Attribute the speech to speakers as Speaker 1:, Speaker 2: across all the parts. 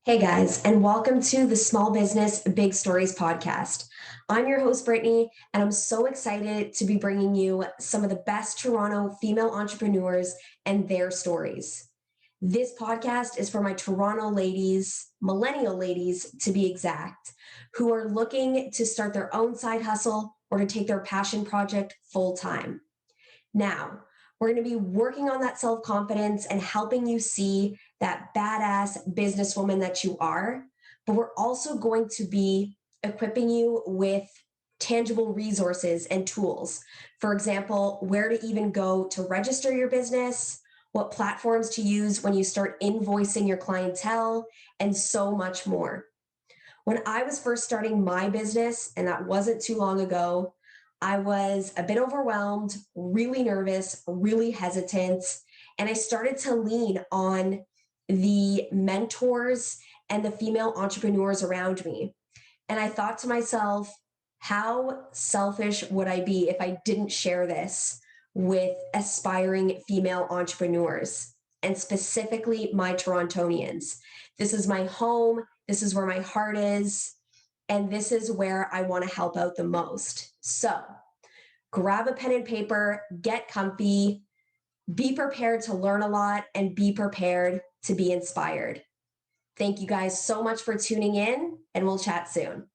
Speaker 1: Hey guys, and welcome to the Small Business Big Stories podcast. I'm your host, Brittany, and I'm so excited to be bringing you some of the best Toronto female entrepreneurs and their stories. This podcast is for my Toronto ladies, millennial ladies to be exact, who are looking to start their own side hustle or to take their passion project full time. Now, we're going to be working on that self-confidence and helping you see that badass businesswoman that you are, but we're also going to be equipping you with tangible resources and tools. For example, where to even go to register your business, what platforms to use when you start invoicing your clientele, and so much more. When I was first starting my business, and that wasn't too long ago, I was a bit overwhelmed, really nervous, really hesitant, and I started to lean on the mentors and the female entrepreneurs around me. And I thought to myself, how selfish would I be if I didn't share this with aspiring female entrepreneurs, and specifically my Torontonians? This is my home. This is where my heart is. And this is where I want to help out the most. So grab a pen and paper, get comfy, be prepared to learn a lot, and be prepared to be inspired. Thank you guys so much for tuning in, and we'll chat soon.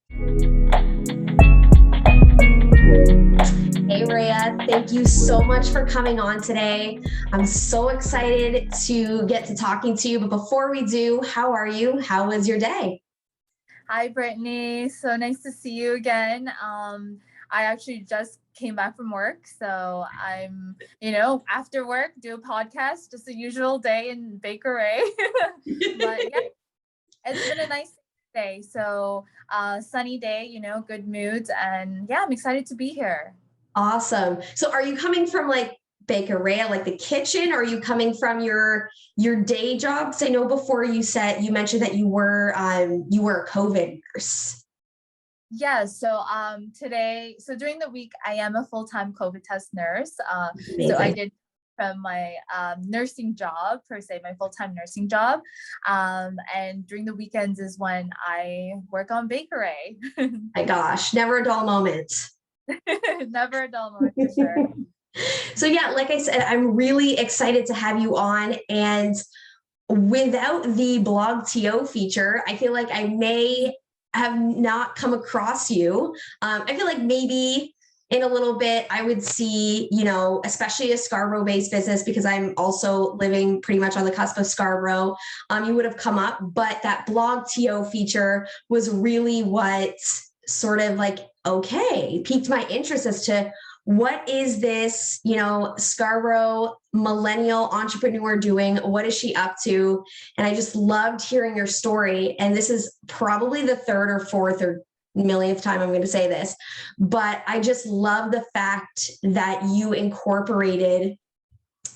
Speaker 1: Hey, Rhea, thank you so much for coming on today. I'm so excited to get to talking to you. But before we do, how are you? How was your day?
Speaker 2: Hi, Brittany. So nice to see you again. I actually just came back from work. So I'm, after work, do a podcast, just a usual day in Bakery. But yeah, it's been a nice day. So sunny day, good moods. And yeah, I'm excited to be here.
Speaker 1: Awesome. So are you coming from Bakery, like the kitchen, or are you coming from your day job? Because I know before you mentioned that you were a COVID nurse.
Speaker 2: Yeah, so during the week I am a full-time COVID test nurse. So I did from my nursing job, per se, my full-time nursing job. And during the weekends is when I work on Bakery.
Speaker 1: My gosh, never a dull moment.
Speaker 2: Never a dull moment, for sure.
Speaker 1: So yeah, like I said, I'm really excited to have you on. And without the blogTO feature, I feel like I may have not come across you. I feel like maybe in a little bit I would see, especially a Scarborough-based business, because I'm also living pretty much on the cusp of Scarborough. You would have come up, but that blogTO feature was really what sort of piqued my interest as to what is this, Scarborough millennial entrepreneur doing? What is she up to? And I just loved hearing your story. And this is probably the third or fourth or millionth time I'm going to say this, but I just love the fact that you incorporated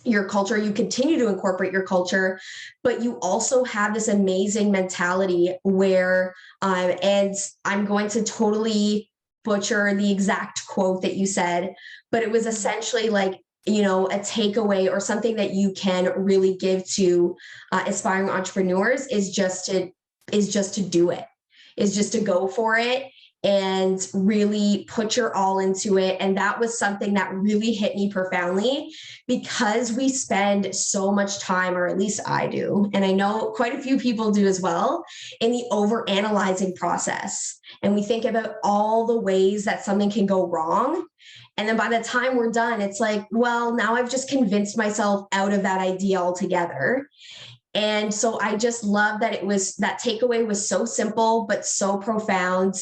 Speaker 1: your culture. You continue to incorporate your culture, but you also have this amazing mentality where, and I'm going to totally butcher the exact quote that you said, but it was essentially a takeaway or something that you can really give to aspiring entrepreneurs is just to do it, is just to go for it and really put your all into it. And that was something that really hit me profoundly, because we spend so much time, or at least I do, and I know quite a few people do as well, in the overanalyzing process. And we think about all the ways that something can go wrong. And then by the time we're done, it's like, well, now I've just convinced myself out of that idea altogether. And so I just love that that takeaway was so simple, but so profound.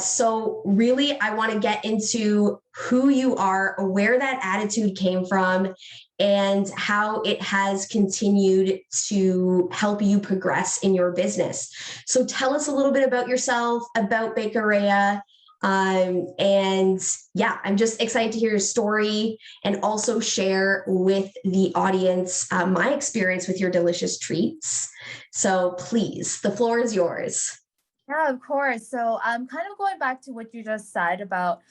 Speaker 1: So really, I want to get into who you are, where that attitude came from, and how it has continued to help you progress in your business. So tell us a little bit about yourself, about Bakeria. And yeah, I'm just excited to hear your story and also share with the audience my experience with your delicious treats. So please, the floor is yours.
Speaker 2: Yeah, of course. So I'm kind of going back to what you just said about,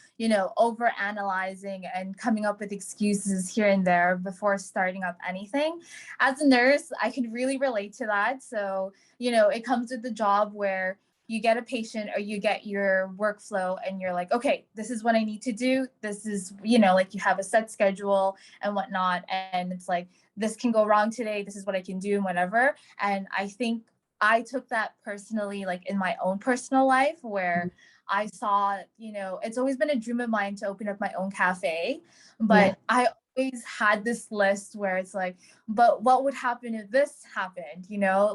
Speaker 2: over analyzing and coming up with excuses here and there before starting up anything. As a nurse, I can really relate to that. So, it comes with the job where you get a patient or you get your workflow and you're like, okay, this is what I need to do. This is, like you have a set schedule and whatnot. And it's like, this can go wrong today. This is what I can do and whatever. And I think I took that personally, like in my own personal life, where I saw, it's always been a dream of mine to open up my own cafe.
Speaker 1: Yeah,
Speaker 2: But I always had this list where it's like, but what would happen if this happened?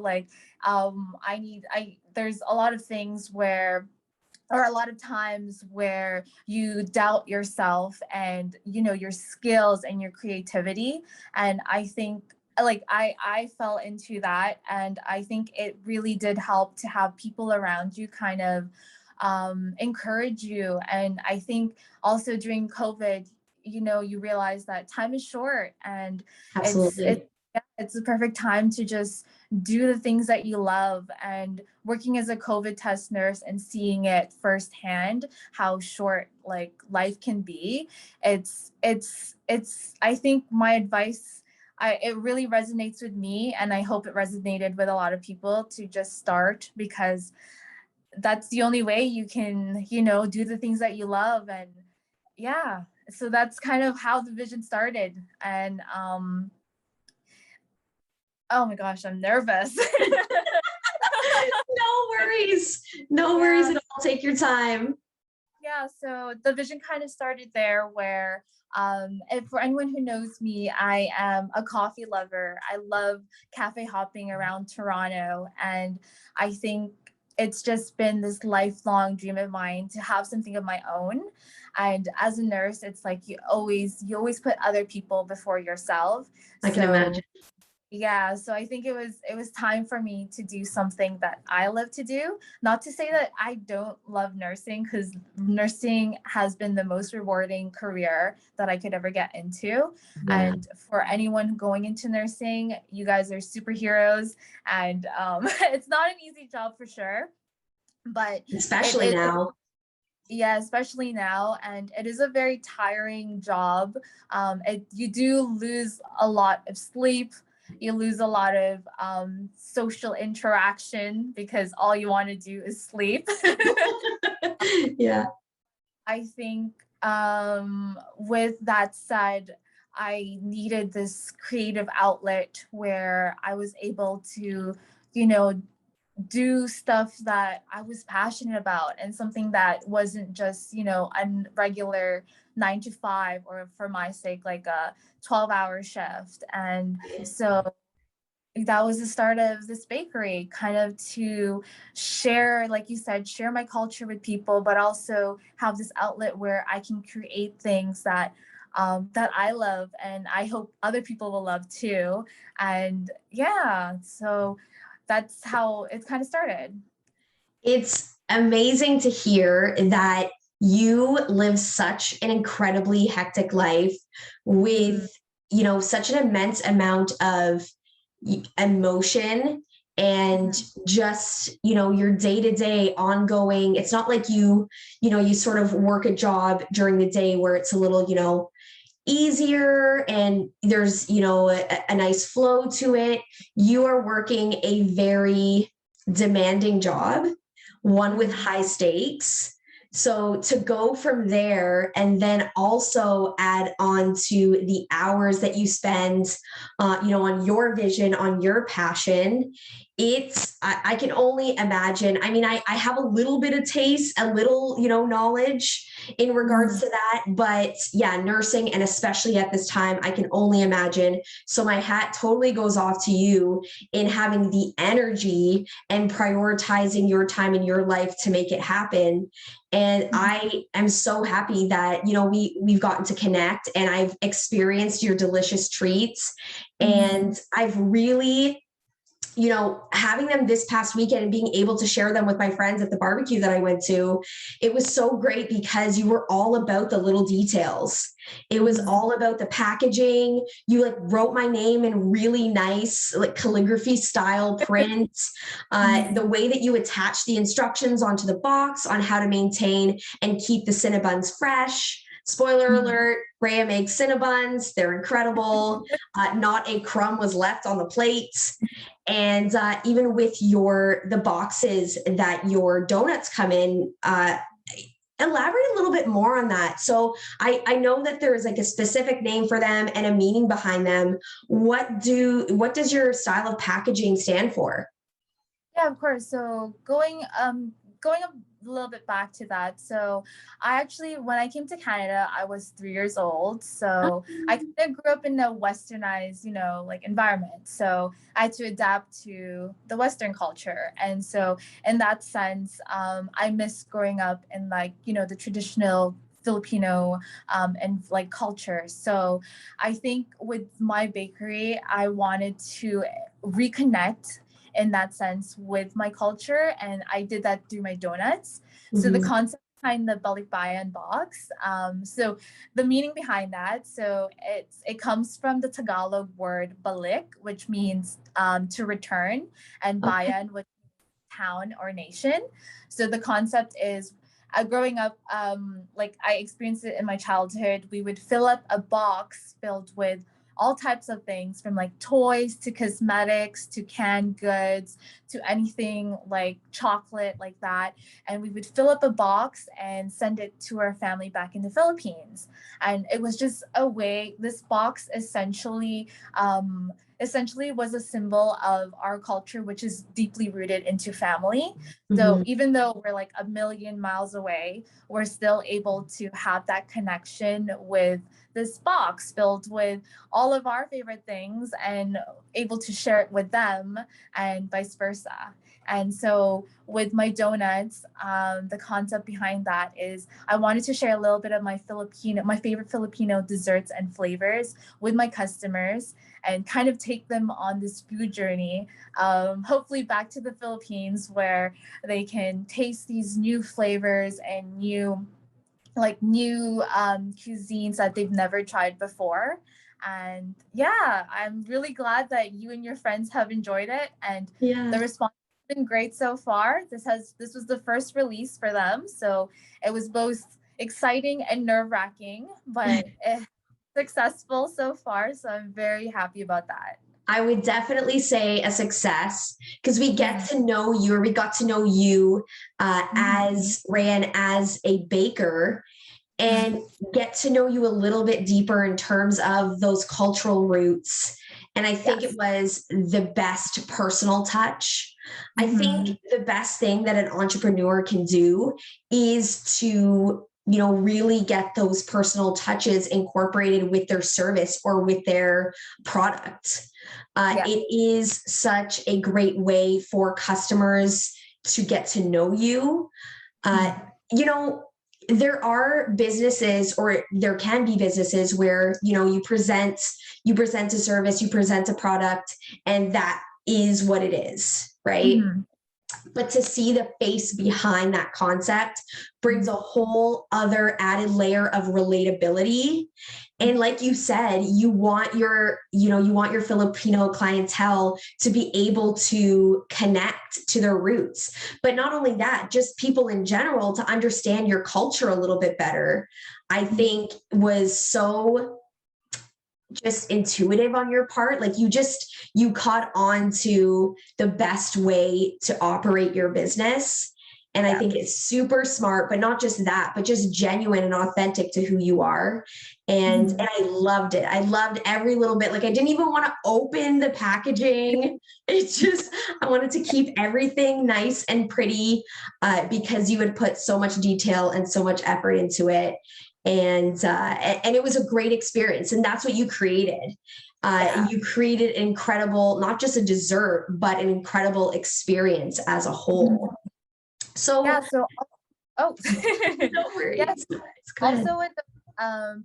Speaker 2: Like, there's a lot of things where, or a lot of times where you doubt yourself and your skills and your creativity. And I think, like, I fell into that, and I think it really did help to have people around you kind of encourage you. And I think also during COVID, you realize that time is short, and it's
Speaker 1: absolutely.
Speaker 2: it's yeah, it's the perfect time to just do the things that you love. And working as a COVID test nurse and seeing it firsthand, how short like life can be, it's I think my advice, it really resonates with me, and I hope it resonated with a lot of people, to just start, because that's the only way you can, do the things that you love. And yeah, so that's kind of how the vision started. And oh my gosh, I'm nervous.
Speaker 1: No worries. No worries
Speaker 2: Yeah.
Speaker 1: at all. Take your time.
Speaker 2: Yeah, so the vision kind of started there, where if for anyone who knows me, I am a coffee lover. I love cafe hopping around Toronto, and I think it's just been this lifelong dream of mine to have something of my own. And as a nurse, it's like you always put other people before yourself.
Speaker 1: I can
Speaker 2: So
Speaker 1: imagine.
Speaker 2: yeah, so I think it was time for me to do something that I love to do. Not to say that I don't love nursing, because nursing has been the most rewarding career that I could ever get into.
Speaker 1: Yeah,
Speaker 2: And for anyone going into nursing, you guys are superheroes, and it's not an easy job for sure, but it
Speaker 1: especially
Speaker 2: is.
Speaker 1: now.
Speaker 2: Yeah, especially now, and it is a very tiring job. You do lose a lot of sleep. You lose a lot of social interaction, because all you want to do is sleep.
Speaker 1: Yeah.
Speaker 2: I think, with that said, I needed this creative outlet where I was able to, you know, do stuff that I was passionate about, and something that wasn't just, a regular 9 to 5, or for my sake, like a 12-hour shift. And so that was the start of this bakery, kind of to share, like you said, share my culture with people, but also have this outlet where I can create things that I love, and I hope other people will love too. And yeah, so that's how it kind of started.
Speaker 1: It's amazing to hear that you live such an incredibly hectic life
Speaker 2: Mhm.
Speaker 1: with, such an immense amount of emotion and
Speaker 2: Mhm.
Speaker 1: just, your day to day ongoing. It's not like you sort of work a job during the day where it's a little, easier and there's a nice flow to it. You are working a very demanding job, one with
Speaker 2: Mhm.
Speaker 1: high stakes. So to go from there and then also add on to the hours that you spend, on your vision, on your passion, I can only imagine. I mean, I have a little bit of taste, a little, knowledge in regards
Speaker 2: Mhm.
Speaker 1: to that. But yeah, nursing, and especially at this time, I can only imagine. So my hat totally goes off to you in having the energy and prioritizing your time in your life to make it happen. And
Speaker 2: Mhm.
Speaker 1: I am so happy that, we've gotten to connect and I've experienced your delicious treats.
Speaker 2: Mhm.
Speaker 1: And I've really having them this past weekend and being able to share them with my friends at the barbecue that I went to, it was so great because you were all about the little details. It was all about the packaging. You like wrote my name in really nice, like calligraphy style print. The way that you attach the instructions onto the box on how to maintain and keep the Cinnabons fresh. Spoiler alert, Rhea makes Cinnabons. They're incredible. Not a crumb was left on the plate. And even with the boxes that your donuts come in, elaborate a little bit more on that. So I know that there is like a specific name for them and a meaning behind them. What does your style of packaging stand for?
Speaker 2: Yeah, of course. So going a little bit back to that. So I actually, when I came to Canada, I was 3 years old. So I kind of grew up in a westernized, like environment. So I had to adapt to the Western culture. And so in that sense, I miss growing up in like, the traditional Filipino and like culture. So I think with my bakery, I wanted to reconnect in that sense with my culture, and I did that through my donuts. So the concept behind the balikbayan box, so the meaning behind that, so it comes from the Tagalog word balik, which means to return, and bayan, which means town or nation. So the concept is, growing up, like I experienced it in my childhood, we would fill up a box filled with all types of things, from like toys to cosmetics to canned goods to anything like chocolate like that. And we would fill up a box and send it to our family back in the Philippines. And it was just a way, this box essentially was a symbol of our culture, which is deeply rooted into family. So even though we're like a million miles away, we're still able to have that connection with this box filled with all of our favorite things and able to share it with them, and vice versa. And so with my donuts, the concept behind that is I wanted to share a little bit of my favorite Filipino desserts and flavors with my customers, and kind of take them on this food journey, hopefully back to the Philippines, where they can taste these new flavors and new cuisines that they've never tried before. And yeah, I'm really glad that you and your friends have enjoyed it, and the response has been great so far. This was the first release for them, so it was both exciting and nerve-wracking, but successful so far, so I'm very happy about that.
Speaker 1: I would definitely say a success because we get to know you, or we got to know you as Ryan, as a baker, and get to know you a little bit deeper in terms of those cultural roots. And I think it was the best personal touch. I think the best thing that an entrepreneur can do is to really get those personal touches incorporated with their service or with their product. It is such a great way for customers to get to know you. There are businesses, or there can be businesses where, you present a service, you present a product, and that is what it is, right? But to see the face behind that concept brings a whole other added layer of relatability. And like you said, you want your Filipino clientele to be able to connect to their roots. But not only that, just people in general to understand your culture a little bit better, I think was so just intuitive on your part. Like you caught on to the best way to operate your business. And I think it's super smart, but not just that, but just genuine and authentic to who you are. And I loved it. I loved every little bit. Like I didn't even want to open the packaging. I wanted to keep everything nice and pretty because you would put so much detail and so much effort into it. And it was a great experience. And that's what you created. You created an incredible, not just a dessert, but an incredible experience as a whole. So
Speaker 2: no
Speaker 1: worries.
Speaker 2: Yes. Also with the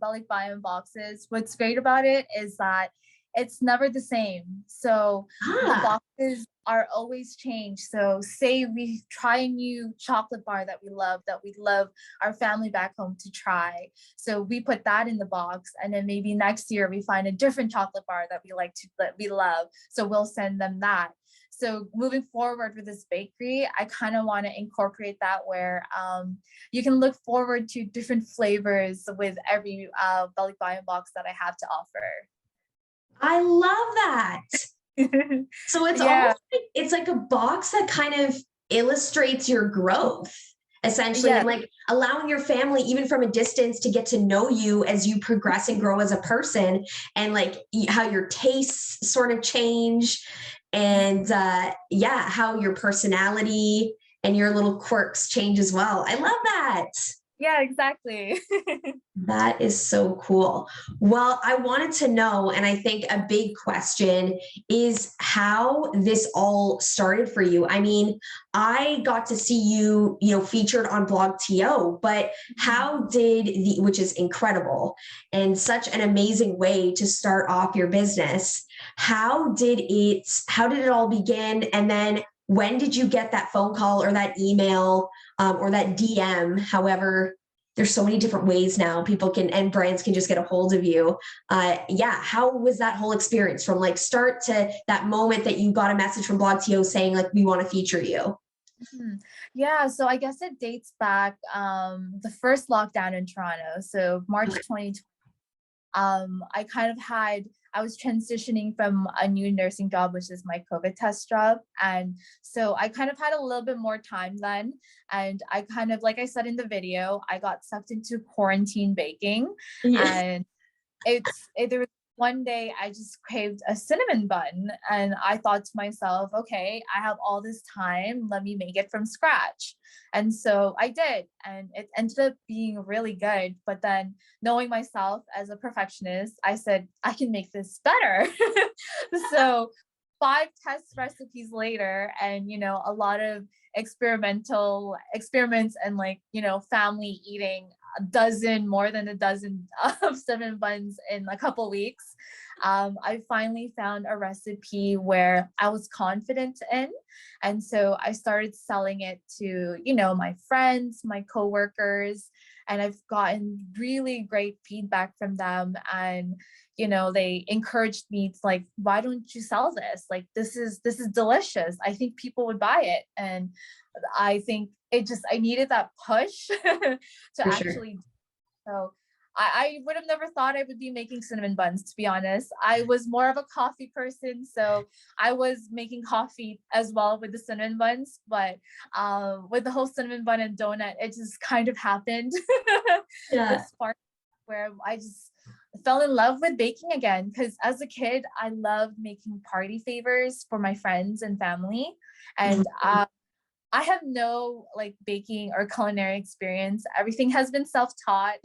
Speaker 2: balikbayan boxes, what's great about it is that it's never the same. So the boxes are always changed. So say we try a new chocolate bar that we love our family back home to try. So we put that in the box, and then maybe next year we find a different chocolate bar that we love. So we'll send them that. So moving forward with this bakery, I kind of want to incorporate that where you can look forward to different flavors with every Belly Button box that I have to offer.
Speaker 1: I love that. So it's almost like it's like a box that kind of illustrates your growth, essentially, and like allowing your family, even from a distance, to get to know you as you progress and grow as a person, and like how your tastes sort of change, and how your personality and your little quirks change as well. I love that.
Speaker 2: Yeah, exactly.
Speaker 1: That is so cool. Well, I wanted to know, and I think a big question is how this all started for you. I mean, I got to see you, featured on blogTO, but how did which is incredible and such an amazing way to start off your business. How did it all begin? And then when did you get that phone call or that email or that DM? However, there's so many different ways now people can, and brands can just get a hold of you. How was that whole experience from like start to that moment that you got a message from blogTO saying like, we want to feature you?
Speaker 2: Yeah, so I guess it dates back the first lockdown in Toronto. So March 2020. I was transitioning from a new nursing job, which is my COVID test job. And so I kind of had a little bit more time then. And I kind of, like I said in the video, I got sucked into quarantine baking. And there was one day I just craved a cinnamon bun, and I thought to myself, okay, I have all this time, let me make it from scratch. And so I did, and it ended up being really good. But then knowing myself as a perfectionist, I said, I can make this better. So 5 test recipes later, and a lot of experiments and family eating more than a dozen of cinnamon buns in a couple weeks, I finally found a recipe where I was confident in. And so I started selling it to, my friends, my coworkers, and I've gotten really great feedback from them. And, they encouraged me to like, why don't you sell this? Like, this is delicious. I think people would buy it. And I think I needed that push to
Speaker 1: For
Speaker 2: actually.
Speaker 1: sure.
Speaker 2: So I would have never thought I would be making cinnamon buns, to be honest. I was more of a coffee person, so I was making coffee as well with the cinnamon buns. But with the whole cinnamon bun and donut, it just kind of happened. This spark where I just fell in love with baking again, because as a kid, I loved making party favors for my friends and family. And I have no baking or culinary experience. Everything has been self-taught.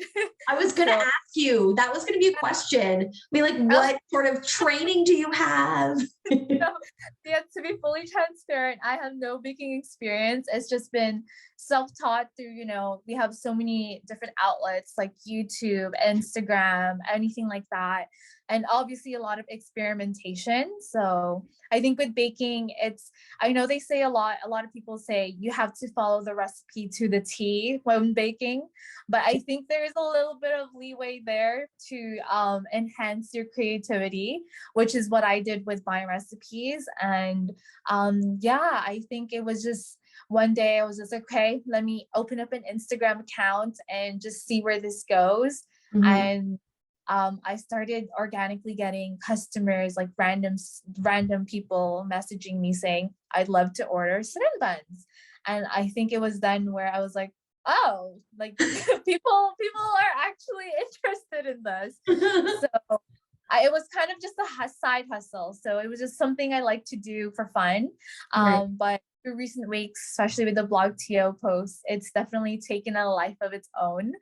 Speaker 1: I was going to ask you, that was going to be a question. What sort of training do you have?
Speaker 2: Yeah, to be fully transparent, I have no baking experience. It's just been self-taught through, we have so many different outlets like YouTube, Instagram, anything like that. And obviously a lot of experimentation. So I think with baking, I know they say a lot of people say you have to follow the recipe to the T when baking, but I think there's a little bit of leeway there to enhance your creativity, which is what I did with my recipes. And I think it was just one day I was just like, okay, let me open up an Instagram account and just see where this goes. And I started organically getting customers, like random people messaging me saying, I'd love to order cinnamon buns. And I think it was then where I was like, oh, like people are actually interested in this. So it was kind of just a side hustle. So it was just something I like to do for fun. But through recent weeks, especially with the blogTO posts, it's definitely taken a life of its own.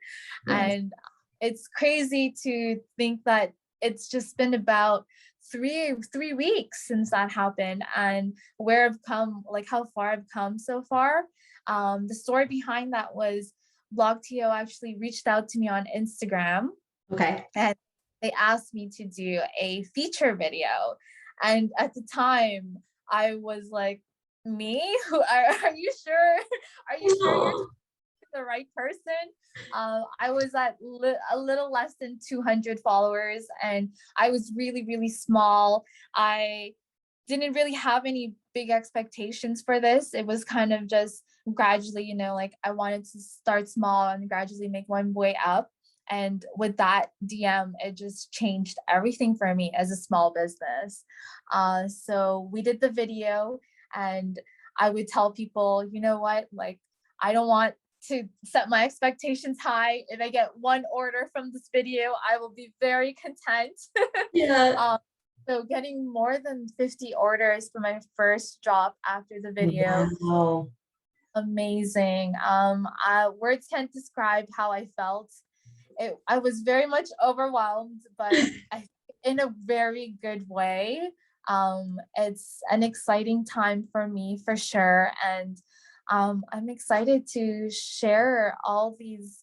Speaker 2: And it's crazy to think that it's just been about three weeks since that happened, and where I've come, like how far I've come so far. The story behind that was blogTO actually reached out to me on Instagram.
Speaker 1: Okay.
Speaker 2: And they asked me to do a feature video. And at the time, I was like, me? Are you sure? Are you sure you're the right person? I was at a little less than 200 followers, and I was really, really small. I didn't really have any big expectations for this. It was kind of just gradually, like I wanted to start small and gradually make my way up. And with that DM, it just changed everything for me as a small business. So we did the video, and I would tell people, you know what, like, I don't want to set my expectations high. If I get one order from this video, I will be very content.
Speaker 1: Yeah.
Speaker 2: So getting more than 50 orders for my first drop after the video,
Speaker 1: Wow.
Speaker 2: amazing. Words can't describe how I felt. I was very much overwhelmed, but in a very good way. It's an exciting time for me for sure, and I'm excited to share all these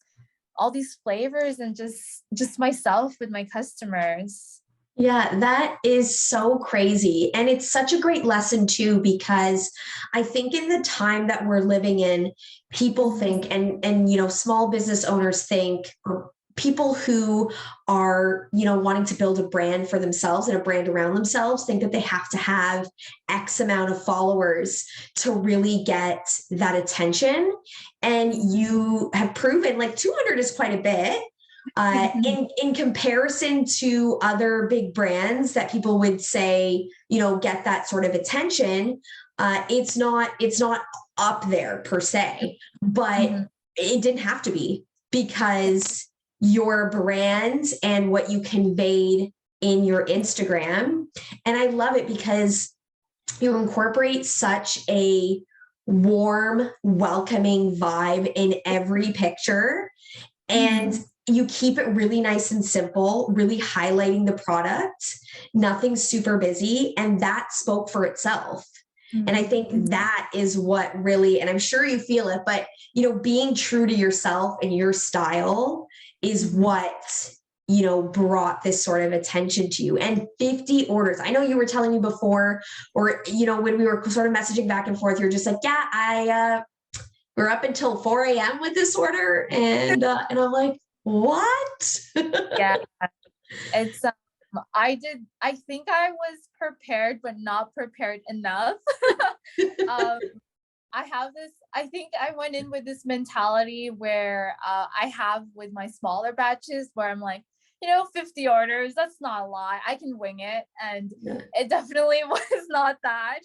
Speaker 2: flavors and just myself with my customers.
Speaker 1: Yeah, that is so crazy. And it's such a great lesson too, because I think in the time that we're living in, people think, and small business owners think, or people who are, wanting to build a brand for themselves and a brand around themselves, think that they have to have X amount of followers to really get that attention. And you have proven like 200 is quite a bit. In comparison to other big brands that people would say, get that sort of attention, it's not up there per se, but it didn't have to be, because your brand and what you conveyed in your Instagram. And I love it because you incorporate such a warm, welcoming vibe in every picture. And you keep it really nice and simple, really highlighting the product, nothing super busy. And that spoke for itself. And I think that is what really, and I'm sure you feel it, but, being true to yourself and your style is what, brought this sort of attention to you. And 50 orders. I know you were telling me before, or, when we were sort of messaging back and forth, you're just like, yeah, we're up until 4 a.m. with this order. And I'm like, what?
Speaker 2: Yeah, it's I think I was prepared but not prepared enough. I think I went in with this mentality where I have with my smaller batches, where I'm like, 50 orders, that's not a lot, I can wing it. And it definitely was not that.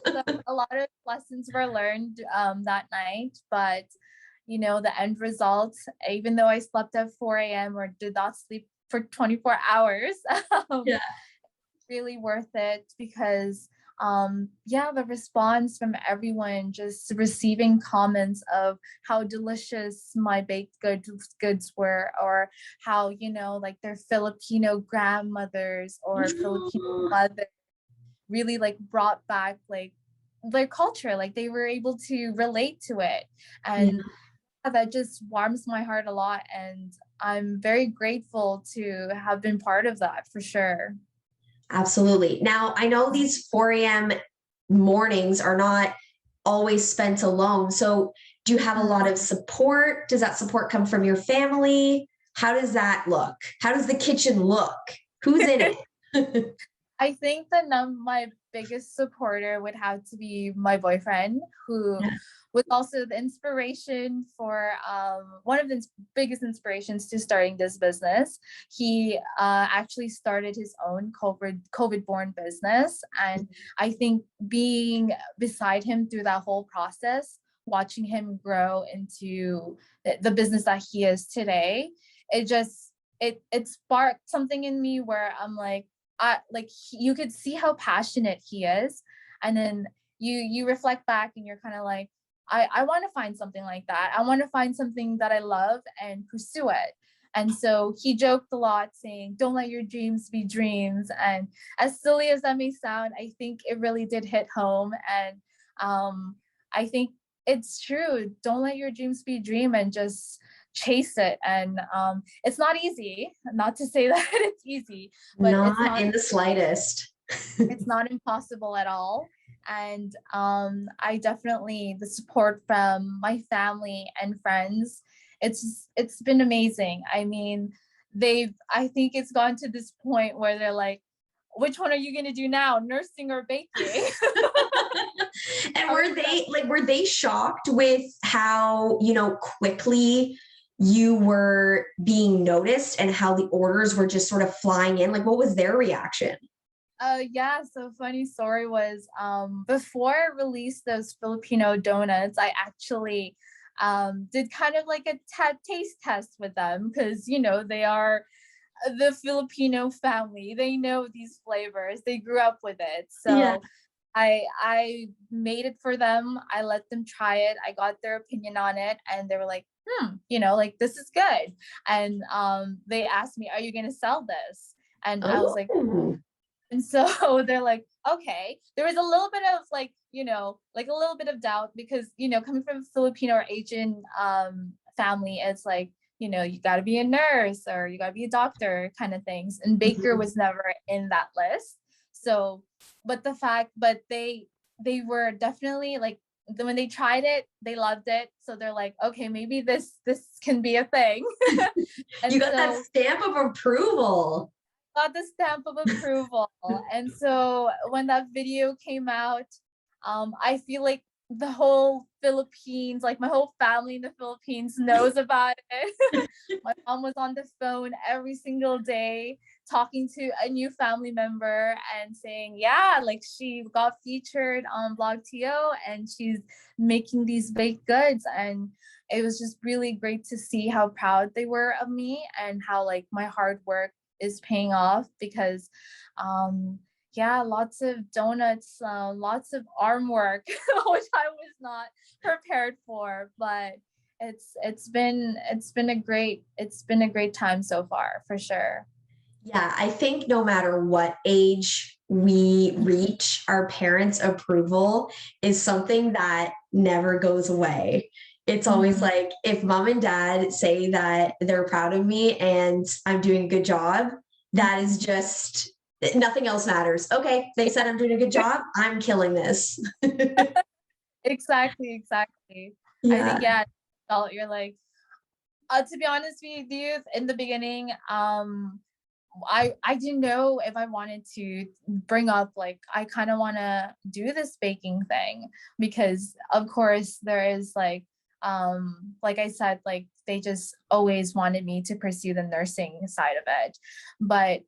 Speaker 2: So a lot of lessons were learned that night, but the end result, even though I slept at 4 a.m. or did not sleep for 24 hours, really worth it, because the response from everyone, just receiving comments of how delicious my baked goods were, or how, like their Filipino grandmothers or Filipino mothers really like brought back like their culture, like they were able to relate to it. And that just warms my heart a lot, and I'm very grateful to have been part of that for sure.
Speaker 1: Absolutely. Now, I know these 4 a.m. mornings are not always spent alone. So do you have a lot of support? Does that support come from your family? How does that look? How does the kitchen look? Who's in it?
Speaker 2: I think that my biggest supporter would have to be my boyfriend, who was also the inspiration for one of the biggest inspirations to starting this business. He actually started his own COVID-born business. And I think being beside him through that whole process, watching him grow into the business that he is today, it sparked something in me where I'm like, you could see how passionate he is, and then you reflect back and you're kind of like, I want to find something like that. I want to find something that I love and pursue it. And so he joked a lot saying, don't let your dreams be dreams. And as silly as that may sound, I think it really did hit home. And I think it's true. Don't let your dreams be dream, and just chase it. And it's not easy, not to say that it's easy, but
Speaker 1: Not
Speaker 2: it's not
Speaker 1: in the slightest.
Speaker 2: It's not impossible at all. And I definitely, the support from my family and friends, it's been amazing. I mean, I think it's gone to this point where they're like, which one are you going to do now, nursing or baking?
Speaker 1: And were they shocked with how, quickly you were being noticed and how the orders were just sort of flying in? Like, what was their reaction?
Speaker 2: Yeah, so funny story was before I released those Filipino donuts, I actually did kind of like a taste test with them because they are the Filipino family. They know these flavors. They grew up with it.
Speaker 1: Yeah.
Speaker 2: So I made it for them. I let them try it. I got their opinion on it and they were like, like this is good. And they asked me, are you gonna sell this? And I was like,
Speaker 1: Oh.
Speaker 2: and so they're like, okay. There was a little bit of like, like a little bit of doubt because, coming from Filipino or Asian family, it's like, you got to be a nurse or you got to be a doctor kind of things. And baker was never in that list. So, but they were definitely like, when they tried it, they loved it. So they're like, okay, maybe this can be a thing. And
Speaker 1: You got that stamp of approval.
Speaker 2: got the stamp of approval. And so when that video came out, I feel like the whole Philippines, like my whole family in the Philippines knows about it. My mom was on the phone every single day talking to a new family member and saying, yeah, like she got featured on blogTO and she's making these baked goods. And it was just really great to see how proud they were of me and how like my hard work is paying off because yeah, lots of donuts, lots of arm work, which I was not prepared for, but it's been a great time so far for sure.
Speaker 1: Yeah, I think no matter what age we reach, our parents' approval is something that never goes away. It's always like if mom and dad say that they're proud of me and I'm doing a good job, that is just nothing else matters. Okay, they said I'm doing a good job. I'm killing this.
Speaker 2: Exactly. I
Speaker 1: Yeah.
Speaker 2: think you're like, to be honest with you, in the beginning, I didn't know if I wanted to bring up like I kind of want to do this baking thing because of course there is like I said, like they just always wanted me to pursue the nursing side of it. But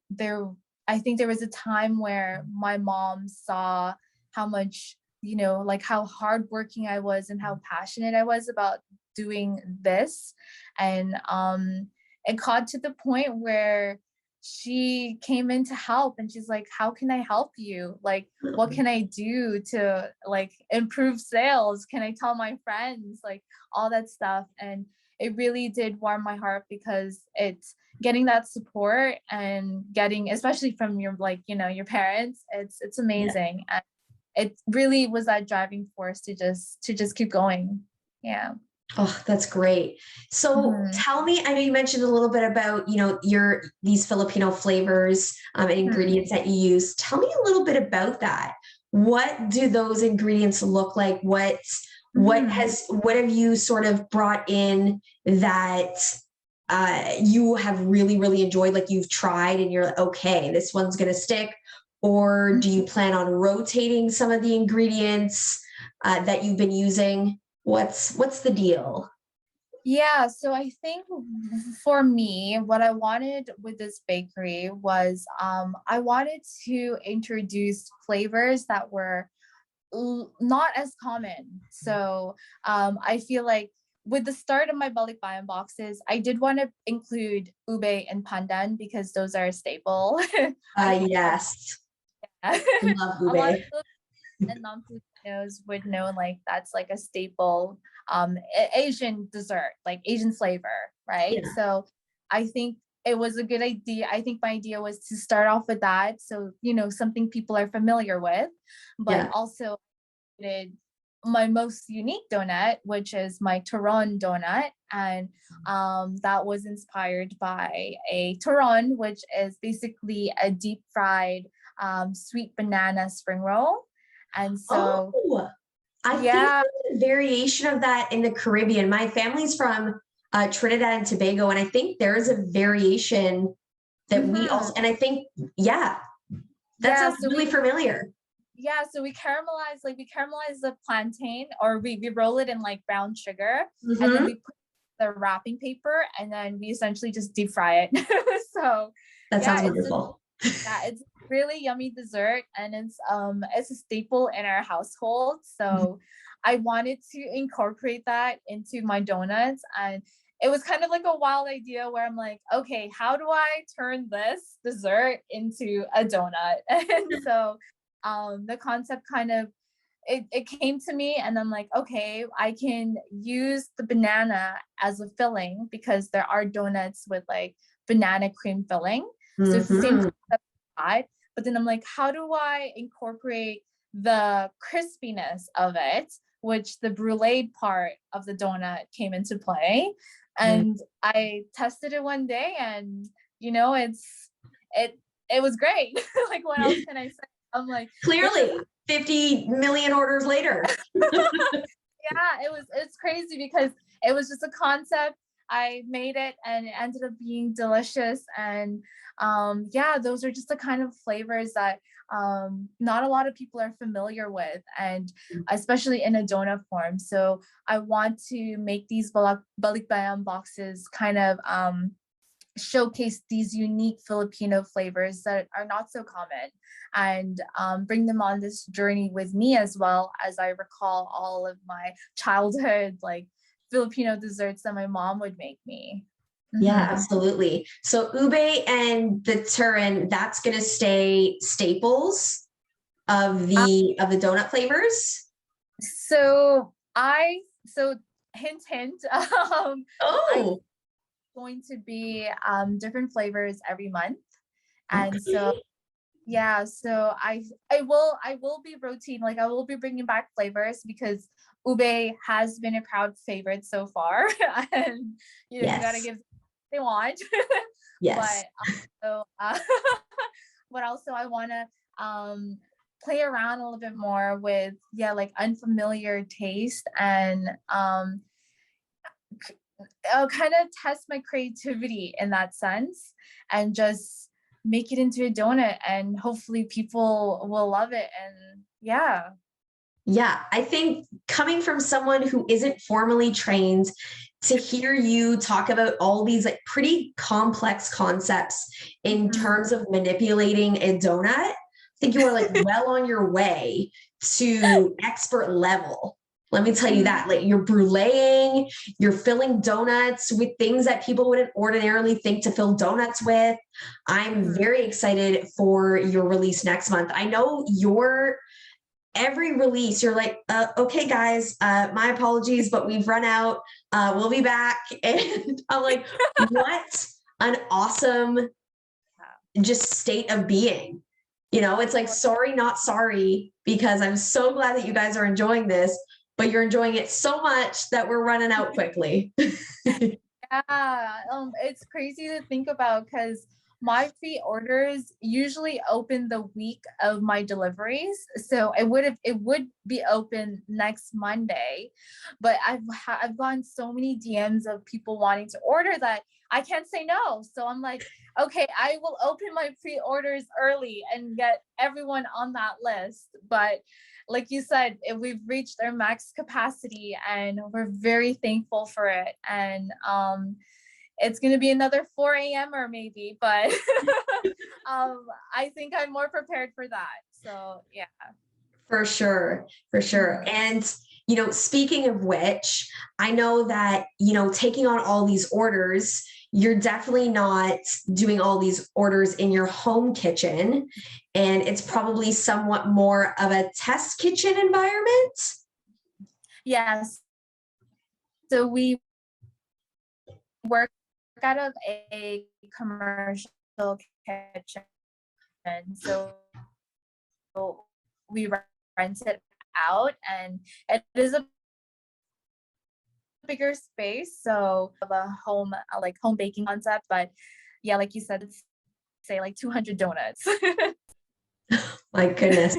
Speaker 2: I think there was a time where my mom saw how much, like how hardworking I was and how passionate I was about doing this. And it got to the point where she came in to help and she's like, how can I help you? Like, what can I do to like improve sales? Can I tell my friends? Like all that stuff. And it really did warm my heart because it's getting that support and getting, especially from your like, your parents, it's amazing. And it really was that driving force to just keep going. Yeah.
Speaker 1: Oh, that's great. So tell me, I know you mentioned a little bit about, these Filipino flavors and ingredients that you use. Tell me a little bit about that. What do those ingredients look like? What have you sort of brought in that you have really, really enjoyed, like you've tried and you're like, okay, this one's going to stick? Or do you plan on rotating some of the ingredients that you've been using? What's the deal?
Speaker 2: Yeah, so I think for me, what I wanted with this bakery was I wanted to introduce flavors that were not as common. So I feel like with the start of my balikbayan boxes, I did want to include ube and pandan because those are a staple. I think
Speaker 1: Yes.
Speaker 2: a
Speaker 1: Love
Speaker 2: lot of
Speaker 1: ube.
Speaker 2: and non-Filipinos would know like that's like a staple Asian dessert, like Asian flavor, right?
Speaker 1: Yeah.
Speaker 2: So I think it was a good idea. I think my idea was to start off with that. So, something people are familiar with, but
Speaker 1: Yeah.
Speaker 2: also did my most unique donut, which is my Turon Donut. And that was inspired by a Turon, which is basically a deep fried sweet banana spring roll. And so,
Speaker 1: Oh, I think
Speaker 2: yeah.
Speaker 1: there's a variation of that in the Caribbean. My family's from Trinidad and Tobago, and I think there is a variation that we also, and I think, yeah, that
Speaker 2: Yeah,
Speaker 1: sounds really familiar.
Speaker 2: yeah, so we caramelize the plantain, or we roll it in like brown sugar, and then
Speaker 1: Hmm.
Speaker 2: we put the wrapping paper, and then we essentially just deep fry it. So
Speaker 1: That
Speaker 2: yeah,
Speaker 1: sounds wonderful.
Speaker 2: it's really yummy dessert, and it's a staple in our household. So I wanted to incorporate that into my donuts, and it was kind of like a wild idea where I'm like, okay, how do I turn this dessert into a donut? And so the concept kind of it came to me, and I'm like, okay, I can use the banana as a filling because there are donuts with like banana cream filling. So it's the same
Speaker 1: Hmm.
Speaker 2: concept, but then I'm like, how do I incorporate the crispiness of it, which the brulee part of the donut came into play. And I tested it one day, and it was great. Like, what else can I say? I'm like, this is
Speaker 1: Clearly, 50 million orders later.
Speaker 2: yeah, it's crazy because it was just a concept. I made it and it ended up being delicious. And yeah, those are just the kind of flavors that not a lot of people are familiar with, and especially in a donut form. So I want to make these balikbayan boxes kind of showcase these unique Filipino flavors that are not so common, and bring them on this journey with me, as well as I recall all of my childhood like Filipino desserts that my mom would make me.
Speaker 1: Yeah, absolutely. So ube and the Turon, that's going to stay staples of
Speaker 2: Um,
Speaker 1: the donut flavors.
Speaker 2: so hint hint, I
Speaker 1: Oh,
Speaker 2: going to be different flavors every month. And so
Speaker 1: okay.
Speaker 2: yeah, so I will be rotating, like I will be bringing back flavors because ube has been a crowd favorite so far. And you got to
Speaker 1: Yes.
Speaker 2: give what they want.
Speaker 1: Yes.
Speaker 2: But also but also I want to play around a little bit more with, yeah, like unfamiliar taste, and I'll kind of test my creativity in that sense, and just make it into a donut, and hopefully people will love it. And yeah.
Speaker 1: Yeah, I think coming from someone who isn't formally trained, to hear you talk about all these like pretty complex concepts in
Speaker 2: Mhm.
Speaker 1: terms of manipulating a donut, I think you are like well on your way to expert level. Let me tell you
Speaker 2: Mhm.
Speaker 1: that. Like you're bruleeing, you're filling donuts with things that people wouldn't ordinarily think to fill donuts with. I'm
Speaker 2: Mhm.
Speaker 1: very excited for your release next month. I know your every release you're like, okay guys, my apologies, but we've run out, we'll be back. And I'm like, what an awesome just state of being. It's like, sorry not sorry, because I'm so glad that you guys are enjoying this, but you're enjoying it so much that we're running out quickly.
Speaker 2: Yeah, it's crazy to think about because my pre-orders usually open the week of my deliveries, so it would be open next Monday, but I've gotten so many DMs of people wanting to order that I can't say no. So I'm like, okay, I will open my pre-orders early and get everyone on that list. But like you said, we've reached our max capacity, and we're very thankful for it. And it's going to be another 4 a.m. or maybe, but I think I'm more prepared for that. So yeah.
Speaker 1: For sure, for sure.
Speaker 2: Mhm.
Speaker 1: And, speaking of which, I know that, taking on all these orders, you're definitely not doing all these orders in your home kitchen. And it's probably somewhat more of a test kitchen environment.
Speaker 2: Yes. So we work out of a commercial kitchen. So we rent it out, and it is a bigger space. So the home, like home baking concept. But yeah, like you said, say like 200 donuts.
Speaker 1: My goodness.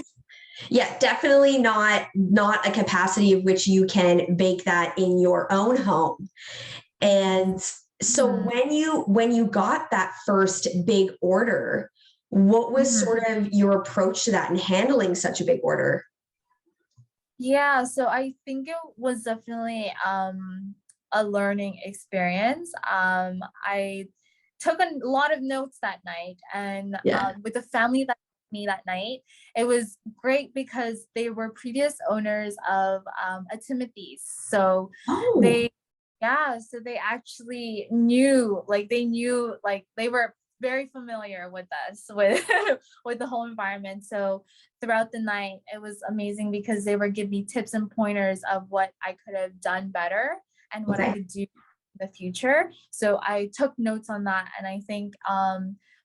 Speaker 1: Yeah, definitely not a capacity of which you can bake that in your own home. And so
Speaker 2: Mhm.
Speaker 1: when you got that first big order, what was
Speaker 2: Mhm.
Speaker 1: sort of your approach to that and handling such a big order?
Speaker 2: Yeah, so I think it was definitely a learning experience. I took a lot of notes that night, and
Speaker 1: Yeah.
Speaker 2: with the family that me that night, it was great because they were previous owners of a Timothy's. So
Speaker 1: Oh,
Speaker 2: they, yeah, so they actually knew, like they knew, like they were very familiar with us with with the whole environment. So throughout the night, it was amazing because they were giving me tips and pointers of what I could have done better and what I
Speaker 1: okay.
Speaker 2: could do in the future. So I took notes on that. And I think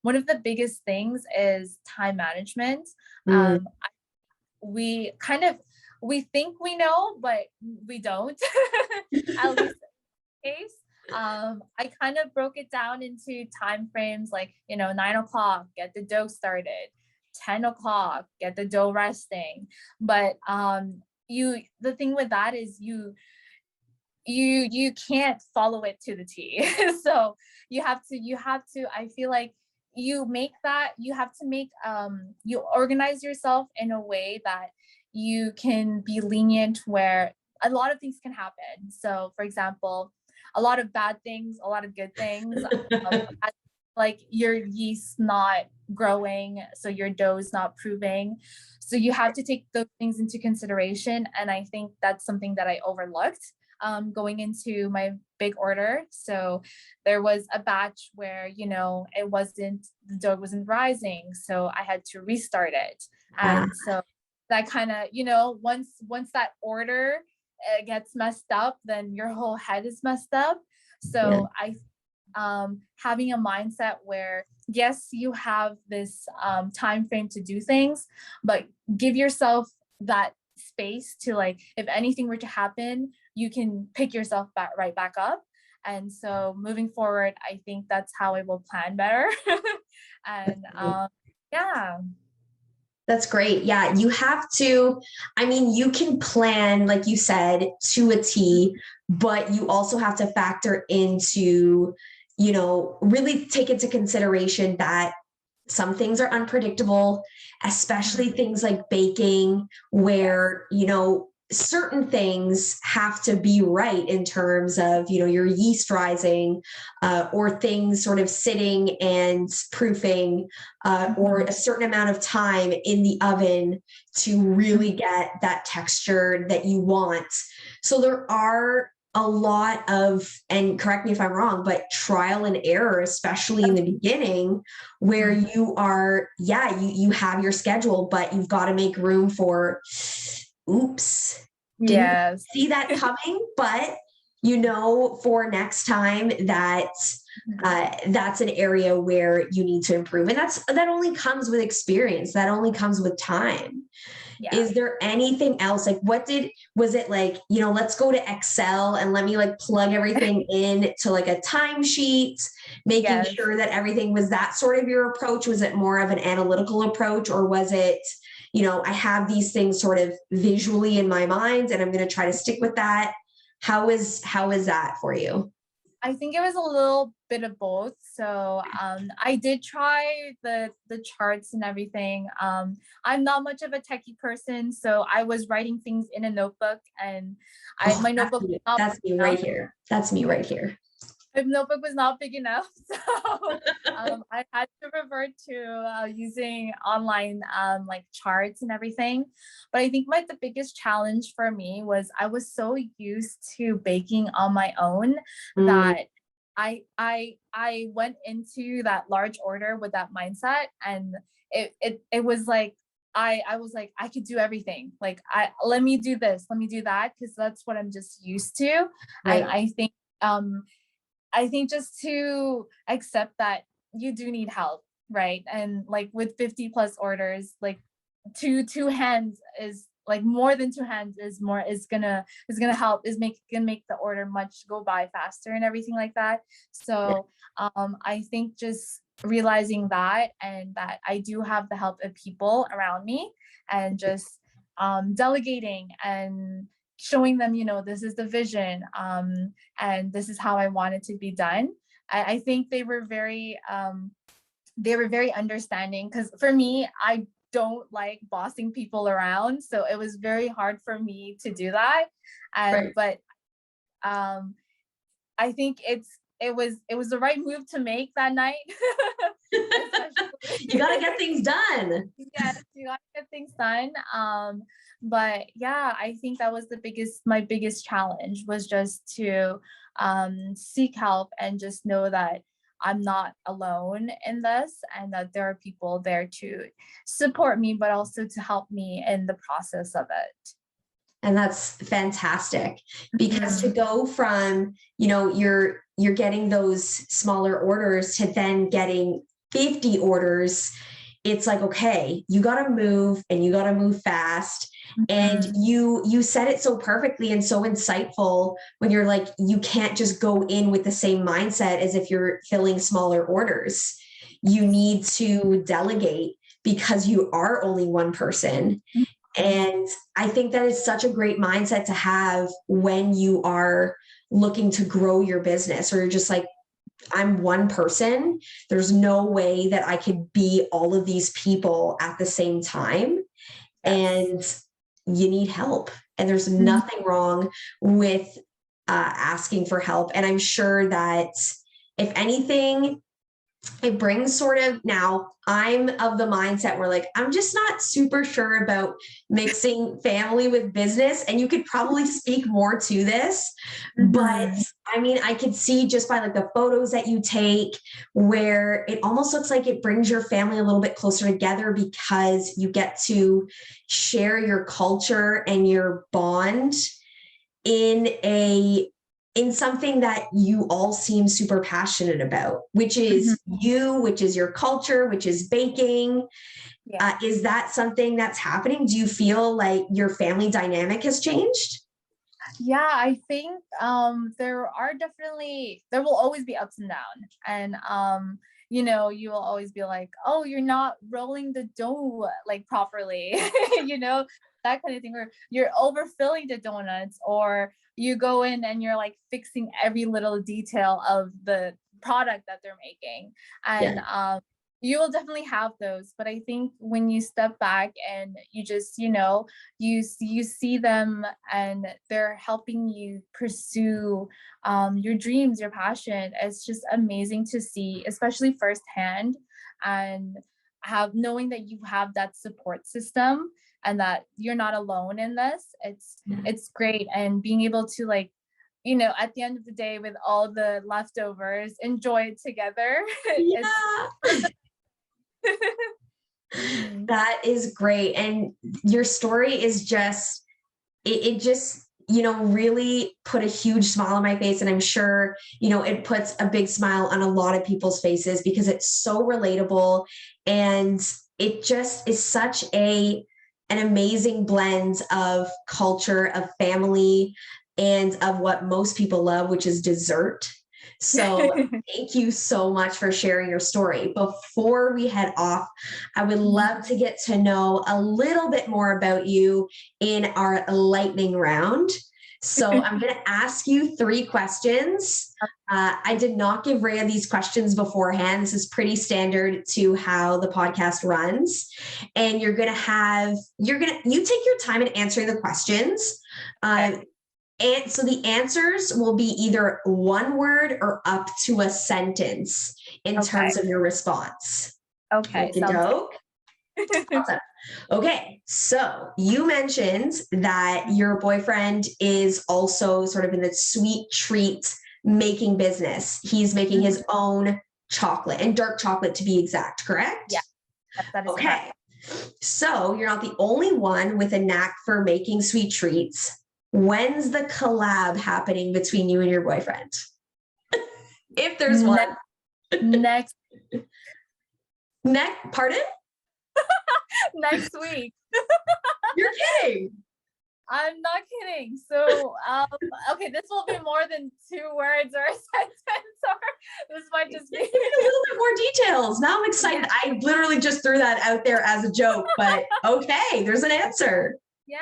Speaker 2: one of the biggest things is time management.
Speaker 1: Mm,
Speaker 2: We kind of, we think we know, but we don't, at least case. I kind of broke it down into time frames like, 9 o'clock, get the dough started, 10 o'clock, get the dough resting. But the thing with that is you can't follow it to the T. So you have to, I feel like you have to make you organize yourself in a way that you can be lenient where a lot of things can happen. So for example, a lot of bad things, a lot of good things, like your yeast not growing, so your dough is not proving. So you have to take those things into consideration. And I think that's something that I overlooked going into my big order. So there was a batch where, the dough wasn't rising. So I had to restart it.
Speaker 1: ah,
Speaker 2: And so that kind of, once that order gets messed up, then your whole head is messed up.
Speaker 1: yeah.
Speaker 2: So I having a mindset where yes, you have this time frame to do things, but give yourself that space to, like, if anything were to happen, you can pick yourself right back up. And so moving forward, I think that's how I will plan better. And yeah.
Speaker 1: That's great. Yeah, you have to, I mean, you can plan, like you said, to a T, but you also have to factor into, really take into consideration that some things are unpredictable, especially
Speaker 2: Mhm.
Speaker 1: things like baking,
Speaker 2: Yes.
Speaker 1: where, certain things have to be right in terms of, your yeast rising, or things sort of sitting and proofing, or
Speaker 2: Mhm.
Speaker 1: a certain amount of time in the oven to really get that texture that you want. So there are a lot of, and correct me if I'm wrong, but trial and error, especially in the beginning, where
Speaker 2: Mhm.
Speaker 1: you are, yeah, you have your schedule, but you've got to make room for, oops, didn't
Speaker 2: Yes.
Speaker 1: see that coming, but for next time that
Speaker 2: Mhm.
Speaker 1: that's an area where you need to improve, and that only comes with experience, that only comes with time.
Speaker 2: Yeah.
Speaker 1: Is there anything else, like was it like, let's go to Excel and let me like plug everything in to like a timesheet, making
Speaker 2: Yes.
Speaker 1: sure that everything, was that sort of your approach? Was it more of an analytical approach, or was it, I have these things sort of visually in my mind and I'm going to try to stick with that? How is that for you?
Speaker 2: I think it was a little bit of both. So I did try the charts and everything. I'm not much of a techie person, so I was writing things in a notebook, and
Speaker 1: Oh,
Speaker 2: my
Speaker 1: that's
Speaker 2: notebook was
Speaker 1: me.
Speaker 2: not
Speaker 1: That's me
Speaker 2: big enough.
Speaker 1: right here. That's me right here.
Speaker 2: My notebook was not big enough, so I had to revert to using online like charts and everything. But I think the biggest challenge for me was I was so used to baking on my own
Speaker 1: Mm,
Speaker 2: that I went into that large order with that mindset, and it was like I was like, I could do everything. Like, let me do this, let me do that, because that's what I'm just used to. And
Speaker 1: right.
Speaker 2: um I think just to accept that you do need help, right? And like with 50 plus orders, like two hands like more than two hands is gonna help, gonna make the order much go by faster and everything like that. So I think just realizing that, and that I do have the help of people around me, and just delegating and showing them, this is the vision, and this is how I want it to be done. I think they were very understanding, because for me, I don't like bossing people around, so it was very hard for me to do that. And but I think it was the right move to make that night.
Speaker 1: You got to get things done.
Speaker 2: Yes, you got to get things done. But yeah, I think that was my biggest challenge, was just to seek help and just know that I'm not alone in this, and that there are people there to support me, but also to help me in the process of it.
Speaker 1: And that's fantastic, because to go from, you're getting those smaller orders to then getting 50 orders, it's like, okay, you got to move, and you got to move fast. And you said it so perfectly and so insightful when you're like, you can't just go in with the same mindset as if you're filling smaller orders. You need to delegate, because you are only one person. And I think that is such a great mindset to have when you are looking to grow your business, or you're just like, I'm one person. There's no way that I could be all of these people at the same time. And you need help. And there's nothing wrong with asking for help. And I'm sure that if anything, it brings sort of, now I'm of the mindset where like, I'm just not super sure about mixing family with business. And you could probably speak more to this, but I mean, I could see just by like the photos that you take, where it almost looks like it brings your family a little bit closer together, because you get to share your culture and your bond in something that you all seem super passionate about, which is which is your culture, which is baking. Is that something that's happening? Do you feel like your family dynamic has changed?
Speaker 2: Yeah, I think there will always be ups and downs. And you will always be like, oh, you're not rolling the dough like properly, that kind of thing, or you're overfilling the donuts, or you go in and you're like fixing every little detail of the product that they're making. And you will definitely have those. But I think when you step back and you just, you see them, and they're helping you pursue your dreams, your passion, it's just amazing to see, especially firsthand, and knowing that you have that support system, and that you're not alone in this. It's great. And being able to, like, at the end of the day, with all the leftovers, enjoy it together.
Speaker 1: That is great. And your story is just, it just, really put a huge smile on my face. And I'm sure, it puts a big smile on a lot of people's faces, because it's so relatable. And it just is such an amazing blend of culture, of family, and of what most people love, which is dessert. So thank you so much for sharing your story. Before we head off, I would love to get to know a little bit more about you in our lightning round. So I'm going to ask you 3 questions. I did not give Rhea these questions beforehand. This is pretty standard to how the podcast runs. And you take your time in answering the questions. And so the answers will be either one word or up to a sentence in terms of your response.
Speaker 2: Okay.
Speaker 1: Awesome. Okay. So you mentioned that your boyfriend is also sort of in the sweet treat making business. He's making his own chocolate, and dark chocolate to be exact, correct?
Speaker 2: Yeah. That is
Speaker 1: okay.
Speaker 2: Correct.
Speaker 1: So you're not the only one with a knack for making sweet treats. When's the collab happening between you and your boyfriend? If there's one.
Speaker 2: Next.
Speaker 1: Pardon?
Speaker 2: Next week.
Speaker 1: You're kidding.
Speaker 2: I'm not kidding. So, okay, this will be more than 2 words or a sentence, or this might just be
Speaker 1: a little bit more details. Now I'm excited. Yeah. I literally just threw that out there as a joke, but okay, there's an answer.
Speaker 2: Yeah.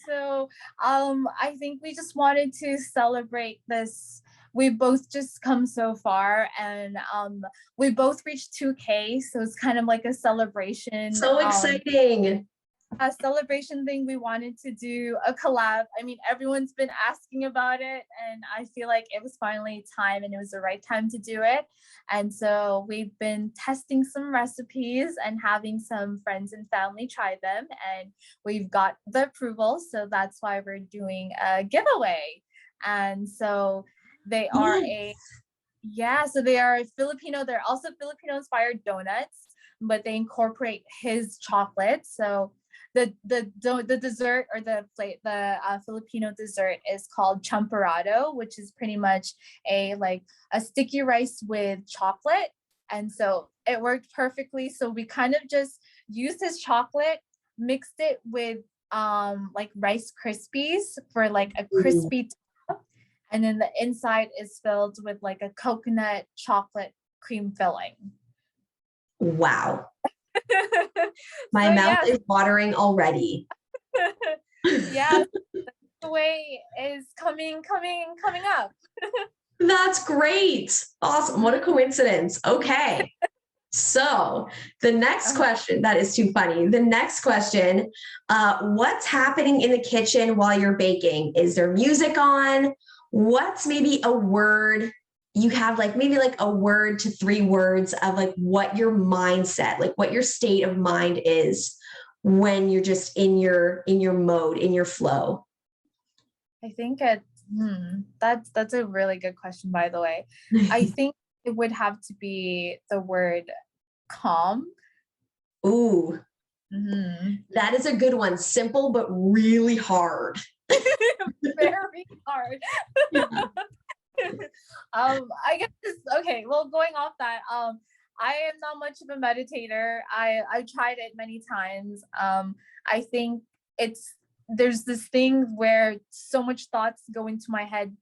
Speaker 2: So, I think we just wanted to celebrate this. We both just come so far, and we both reached 2K, so it's kind of like a celebration.
Speaker 1: So exciting.
Speaker 2: A celebration thing. We wanted to do a collab. I mean, everyone's been asking about it, and I feel like it was finally time, and it was the right time to do it. And so we've been testing some recipes and having some friends and family try them, and we've got the approval. So that's why we're doing a giveaway. And so they are so they are Filipino. They're also Filipino inspired donuts, but they incorporate his chocolate. So the dessert, or the Filipino dessert, is called champorado, which is pretty much a sticky rice with chocolate. And so it worked perfectly. So we kind of just used his chocolate, mixed it with Rice Krispies for like a crispy top, and then the inside is filled with like a coconut chocolate cream filling.
Speaker 1: Wow. My mouth is watering already.
Speaker 2: Yeah, the way is coming up.
Speaker 1: That's great. Awesome. What a coincidence. Okay. So the next question, that is too funny. The next question, what's happening in the kitchen while you're baking? Is there music on? What's maybe a word you have, maybe a word to 3 words of what your mindset, what your state of mind is when you're just in your mode, in your flow?
Speaker 2: I think that's a really good question, by the way. I think it would have to be the word calm.
Speaker 1: Ooh, that is a good one. Simple, but really hard.
Speaker 2: Very hard. I guess okay. Well, going off that, I am not much of a meditator. I tried it many times. I think there's this thing where so much thoughts go into my head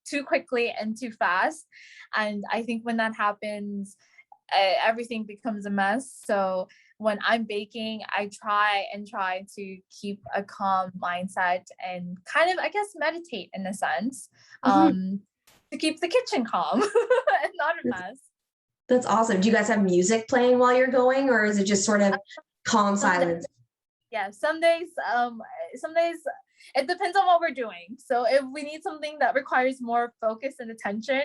Speaker 2: too quickly and too fast, and I think when that happens, everything becomes a mess. So when I'm baking, I try to keep a calm mindset and kind of, I guess, meditate in a sense, to keep the kitchen calm and not a mess.
Speaker 1: That's awesome. Do you guys have music playing while you're going, or is it just sort of calm silence?
Speaker 2: Yeah, some days it depends on what we're doing. So if we need something that requires more focus and attention,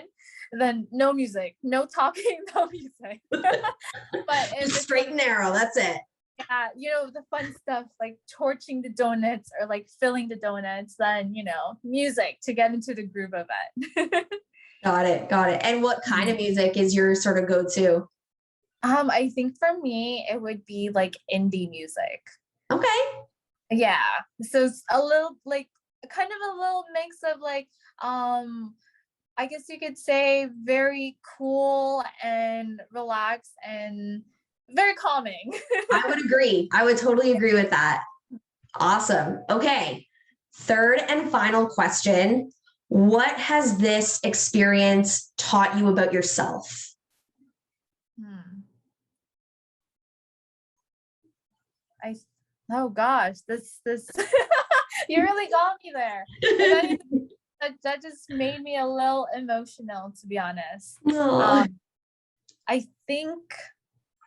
Speaker 2: then no music, no talking, no music. But
Speaker 1: just straight and narrow, that's it.
Speaker 2: Yeah, the fun stuff like torching the donuts or filling the donuts, then music to get into the groove of it.
Speaker 1: Got it. And what kind of music is your sort of go-to?
Speaker 2: I think for me it would be indie music.
Speaker 1: Okay.
Speaker 2: Yeah. So it's a little kind of a little mix of I guess you could say very cool and relaxed and very calming.
Speaker 1: I would agree. I would totally agree with that. Awesome. Okay. Third and final question. What has this experience taught you about yourself?
Speaker 2: Oh gosh, this you really got me there. That just made me a little emotional, to be honest. I think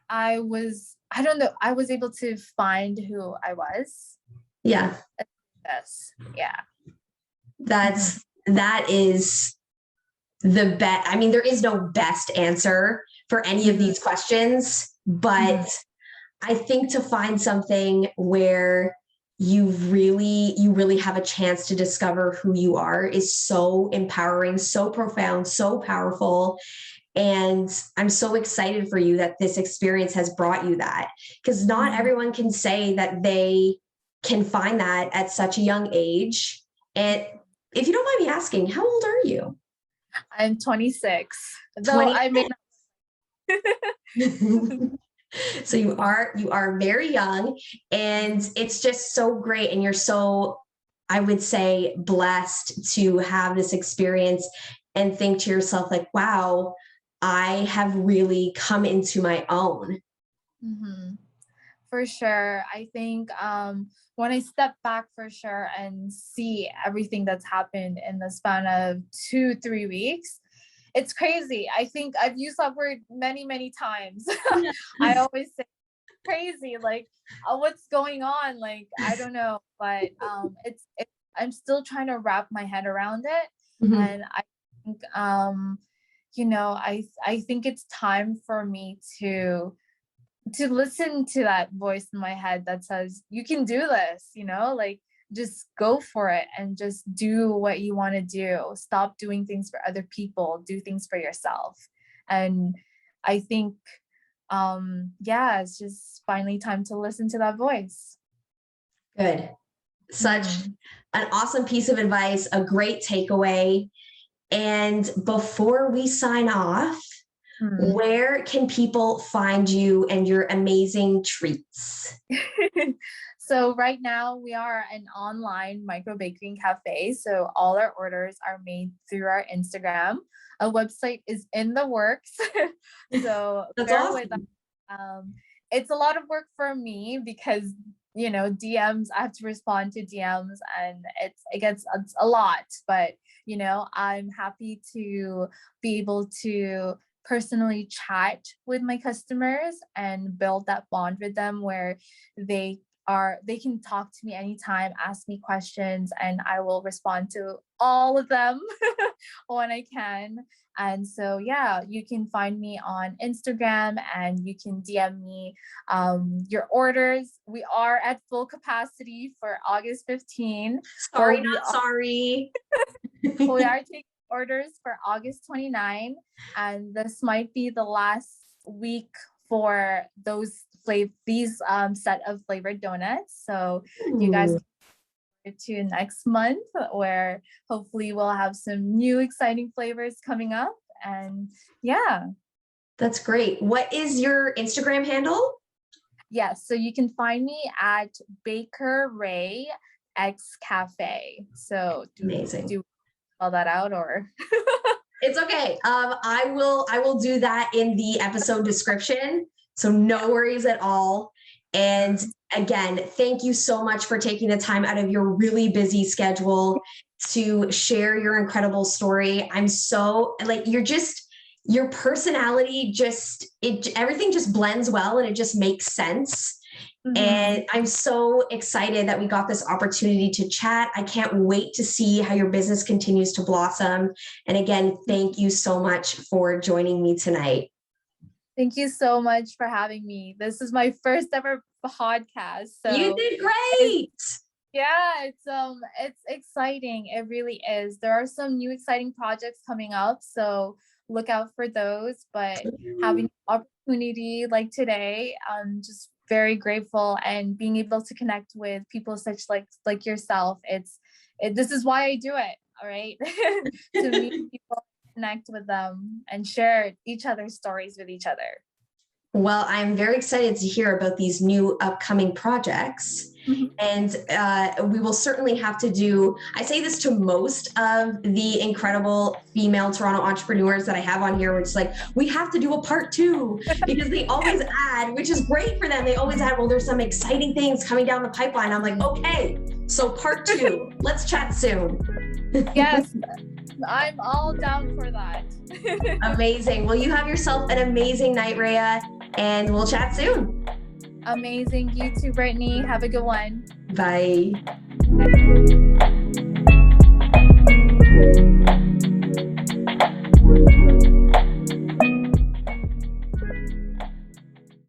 Speaker 2: I was able to find who I was.
Speaker 1: Yeah.
Speaker 2: Yes. Yeah.
Speaker 1: That is the best. I mean, there is no best answer for any of these questions, but I think to find something where you really have a chance to discover who you are is so empowering, so profound, so powerful. And I'm so excited for you that this experience has brought you that, because not everyone can say that they can find that at such a young age. And if you don't mind me asking, how old are you?
Speaker 2: I'm 26. Though I may not.
Speaker 1: So you are very young, and it's just so great. And you're so, I would say, blessed to have this experience and think to yourself, like, wow, I have really come into my own.
Speaker 2: Mm-hmm. For sure. I think when I step back for sure and see everything that's happened in the span of 2, 3 weeks, it's crazy. I think I've used that word many, many times. I always say crazy, like, what's going on? Like, I don't know, but I'm still trying to wrap my head around it.
Speaker 1: Mhm.
Speaker 2: And I think, I think it's time for me to listen to that voice in my head that says, you can do this, like, just go for it and just do what you want to do. Stop doing things for other people, do things for yourself. And I think, it's just finally time to listen to that voice.
Speaker 1: Good. Such
Speaker 2: Mhm.
Speaker 1: an awesome piece of advice, a great takeaway. And before we sign off,
Speaker 2: Mhm.
Speaker 1: where can people find you and your amazing treats?
Speaker 2: So right now we are an online micro baking cafe. So all our orders are made through our Instagram. A website is in the works. So
Speaker 1: That's
Speaker 2: bear with us.
Speaker 1: awesome.
Speaker 2: It's a lot of work for me because DMs, I have to respond to DMs, and it's a lot. But I'm happy to be able to personally chat with my customers and build that bond with them where they can talk to me anytime, ask me questions, and I will respond to all of them when I can. And so, yeah, you can find me on Instagram and you can DM me your orders. We are at full capacity for August 15.
Speaker 1: Sorry,
Speaker 2: So
Speaker 1: not sorry.
Speaker 2: we are taking orders for August 29, and this might be the last week for these set of flavored donuts. So you guys
Speaker 1: Ooh,
Speaker 2: to next month, where hopefully we'll have some new exciting flavors coming up. And yeah.
Speaker 1: that's great. What is your Instagram handle?
Speaker 2: Yes, so you can find me at Baker Ray X Cafe. So
Speaker 1: Amazing.
Speaker 2: do spell that out, or
Speaker 1: It's okay. I will do that in the episode description. So no worries at all. And again, thank you so much for taking the time out of your really busy schedule to share your incredible story. I'm so like, your personality everything just blends well and it just makes sense.
Speaker 2: Mhm.
Speaker 1: And I'm so excited that we got this opportunity to chat. I can't wait to see how your business continues to blossom. And again, thank you so much for joining me tonight.
Speaker 2: Thank you so much for having me. This is my first ever podcast.
Speaker 1: You
Speaker 2: So
Speaker 1: did
Speaker 2: it's,
Speaker 1: great.
Speaker 2: yeah, it's exciting. It really is. There are some new exciting projects coming up, so look out for those. But having an opportunity like today, I'm just very grateful, and being able to connect with people such like yourself. This is why I do it. All right. To meet people, connect with them, and share each other's stories with each other.
Speaker 1: Well, I'm very excited to hear about these new upcoming projects.
Speaker 2: Mhm.
Speaker 1: And we will certainly have to I say this to most of the incredible female Toronto entrepreneurs that I have on here, where it's like, we have to do a part 2 because they always add, which is great for them. They always add, well, there's some exciting things coming down the pipeline. I'm like, okay, so part 2, let's chat soon.
Speaker 2: Yes, I'm all down for that.
Speaker 1: Amazing. Well, you have yourself an amazing night, Rhea, and we'll chat soon.
Speaker 2: Amazing. You too, Brittany. Have a good one.
Speaker 1: Bye.